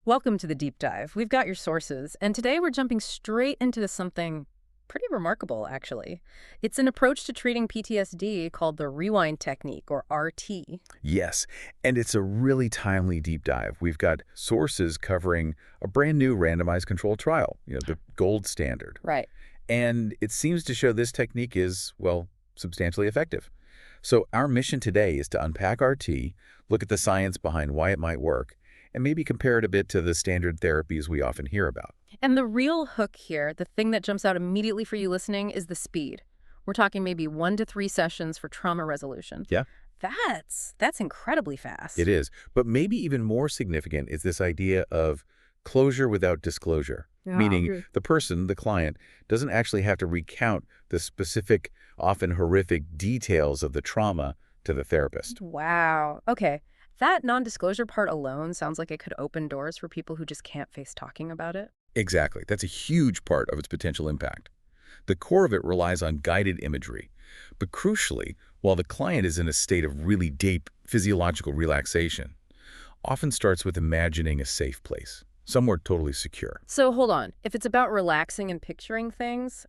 Welcome to the deep dive. We've got your sources, and today we're jumping straight into something pretty remarkable, actually. It's an approach to treating PTSD called the rewind technique, or RT. Yes, and it's a really timely deep dive. We've got sources covering a brand new randomized controlled trial, the gold standard. Right. And it seems to show this technique is, well, substantially effective. So our mission today is to unpack RT, look at the science behind why it might work, and maybe compare it a bit to the standard therapies we often hear about. And the real hook here, the thing that jumps out immediately for you listening, is the speed. We're talking maybe 1 to 3 sessions for trauma resolution. Yeah, That's incredibly fast. it is. But maybe even more significant is this idea of closure without disclosure. Yeah. Meaning the person, the client, doesn't actually have to recount the specific, often horrific details of the trauma to the therapist. Wow. Okay. That non-disclosure part alone sounds like it could open doors for people who just can't face talking about it. Exactly. That's a huge part of its potential impact. The core of it relies on guided imagery. But crucially, while the client is in a state of really deep physiological relaxation, often starts with imagining a safe place, somewhere totally secure. So hold on. If it's about relaxing and picturing things,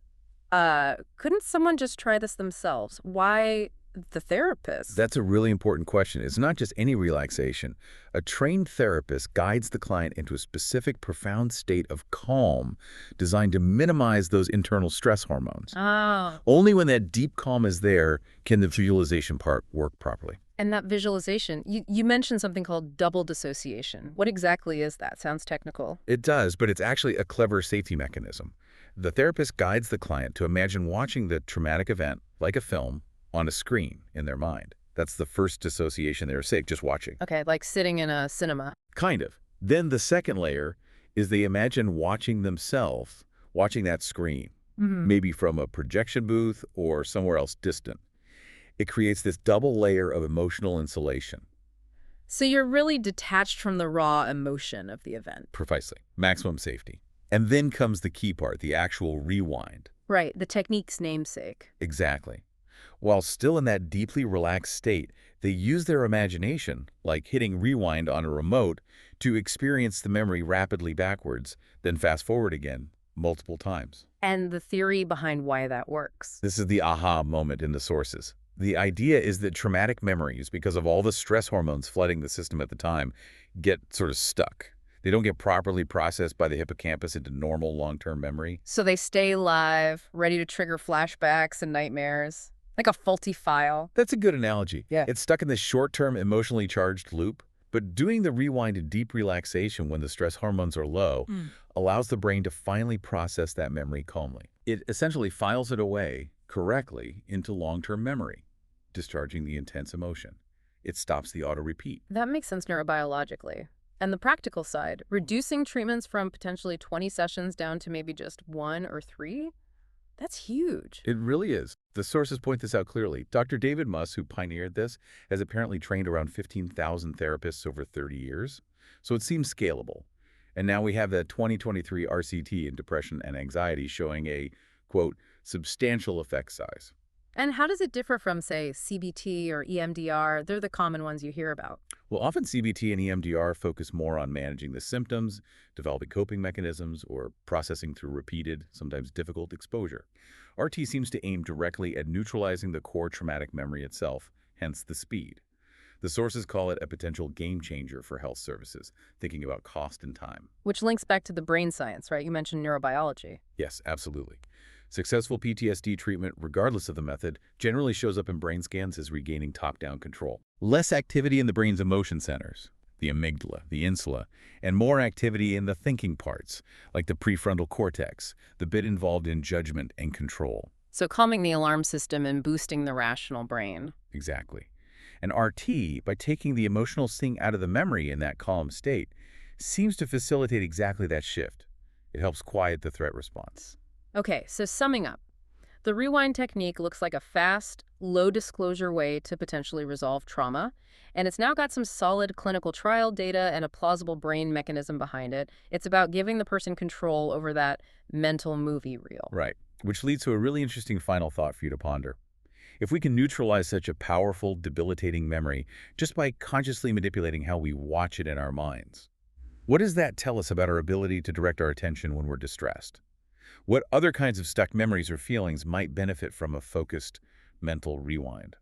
couldn't someone just try this themselves? Why the therapist? That's a really important question. It's not just any relaxation. A trained therapist guides the client into a specific profound state of calm designed to minimize those internal stress hormones. Oh. Only when that deep calm is there can the visualization part work properly. And that visualization, you mentioned something called double dissociation. What exactly is that? Sounds technical. It does, but it's actually a clever safety mechanism. The therapist guides the client to imagine watching the traumatic event, like a film, on a screen in their mind. That's the first dissociation they're safe, just watching. Okay, like sitting in a cinema. Kind of. Then the second layer is they imagine watching themselves, watching that screen, maybe from a projection booth or somewhere else distant. It creates this double layer of emotional insulation. So you're really detached from the raw emotion of the event. Precisely. Maximum safety. And then comes the key part, the actual rewind. Right, the technique's namesake. Exactly. While still in that deeply relaxed state, they use their imagination, like hitting rewind on a remote, to experience the memory rapidly backwards, then fast forward again, multiple times. And the theory behind why that works. This is the aha moment in the sources. The idea is that traumatic memories, because of all the stress hormones flooding the system at the time, get sort of stuck. They don't get properly processed by the hippocampus into normal long-term memory. So they stay live, ready to trigger flashbacks and nightmares. Like a faulty file. That's a good analogy. Yeah. It's stuck in this short-term emotionally charged loop, but doing the rewind in deep relaxation when the stress hormones are low allows the brain to finally process that memory calmly. It essentially files it away correctly into long-term memory, discharging the intense emotion. It stops the auto-repeat. That makes sense neurobiologically. And the practical side, reducing treatments from potentially 20 sessions down to maybe just 1 or 3? That's huge. It really is. The sources point this out clearly. Dr. David Muss, who pioneered this, has apparently trained around 15,000 therapists over 30 years. So it seems scalable. And now we have the 2023 RCT in depression and anxiety showing a, quote, substantial effect size. And how does it differ from, say, CBT or EMDR? They're the common ones you hear about. Well, often CBT and EMDR focus more on managing the symptoms, developing coping mechanisms, or processing through repeated, sometimes difficult exposure. RT seems to aim directly at neutralizing the core traumatic memory itself, hence the speed. The sources call it a potential game changer for health services, thinking about cost and time. Which links back to the brain science, right? You mentioned neurobiology. Yes, absolutely. Successful PTSD treatment, regardless of the method, generally shows up in brain scans as regaining top-down control. Less activity in the brain's emotion centers, the amygdala, the insula, and more activity in the thinking parts, like the prefrontal cortex, the bit involved in judgment and control. So calming the alarm system and boosting the rational brain. Exactly. And RT, by taking the emotional sting out of the memory in that calm state, seems to facilitate exactly that shift. It helps quiet the threat response. Okay, so summing up, the rewind technique looks like a fast, low-disclosure way to potentially resolve trauma, and it's now got some solid clinical trial data and a plausible brain mechanism behind it. It's about giving the person control over that mental movie reel. Right, which leads to a really interesting final thought for you to ponder. If we can neutralize such a powerful, debilitating memory just by consciously manipulating how we watch it in our minds, What does that tell us about our ability to direct our attention when we're distressed? What other kinds of stuck memories or feelings might benefit from a focused mental rewind?